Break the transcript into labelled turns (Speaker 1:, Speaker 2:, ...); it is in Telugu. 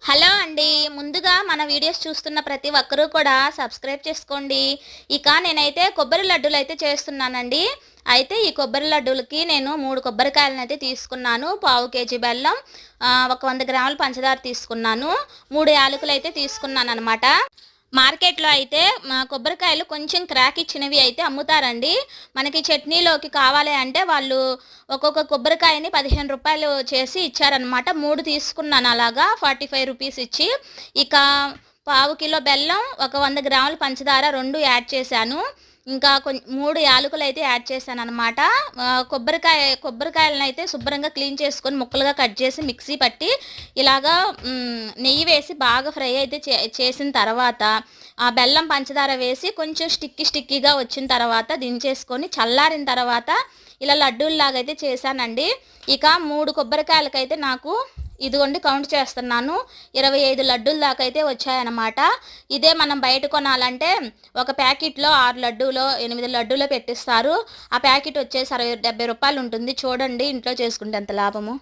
Speaker 1: హలో అండి. ముందుగా మన వీడియోస్ చూస్తున్న ప్రతి ఒక్కరూ కూడా సబ్స్క్రైబ్ చేసుకోండి. ఇక నేనైతే కొబ్బరి లడ్డూలైతే చేస్తున్నానండి. అయితే ఈ కొబ్బరి లడ్డూలకి నేను 3 కొబ్బరికాయలనైతే తీసుకున్నాను. పావు కేజీ బెల్లం, ఒక 100 గ్రాముల పంచదార తీసుకున్నాను. 3 యాలకులైతే తీసుకున్నాననమాట. మార్కెట్‌లో అయితే కొబ్బరికాయలు కొంచెం క్రాక్ ఇచ్చినవి అయితే అమ్ముతారండి. మనకి చట్నీలోకి కావాలి అంటే వాళ్ళు ఒక్కొక్క కొబ్బరికాయని రూ. 15 చేసి ఇచ్చారనమాట. 3 తీసుకున్నాను అలాగా 45 రూపీస్ ఇచ్చి. ఇక పావు కిలో బెల్లం, ఒక 100 గ్రాముల పంచదార 2 యాడ్ చేశాను. ఇంకా 3 యాలకులైతే యాడ్ చేశాననమాట. కొబ్బరికాయలనైతే శుభ్రంగా క్లీన్ చేసుకొని ముక్కలుగా కట్ చేసి మిక్సీ పట్టి ఇలాగా నెయ్యి వేసి బాగా ఫ్రై అయితే చేసిన తర్వాత ఆ బెల్లం, పంచదార వేసి కొంచెం స్టిక్కీగా వచ్చిన తర్వాత దించేసుకొని చల్లారిన తర్వాత ఇలా లడ్డూల్లాగా అయితే చేశానండి. ఇక 3 కొబ్బరికాయలకైతే నాకు ఇదిగోండి కౌంట్ చేస్తున్నాను, 25 లడ్డూల దాకా అయితే వచ్చాయన్నమాట. ఇదే మనం బయట కొనాలంటే ఒక ప్యాకెట్లో 6 లడ్డూలో 8 లడ్డూలో పెట్టిస్తారు. ఆ ప్యాకెట్ వచ్చేసి 60-70 రూపాయలు ఉంటుంది. చూడండి ఇంట్లో చేసుకుంటే ఎంత లాభము.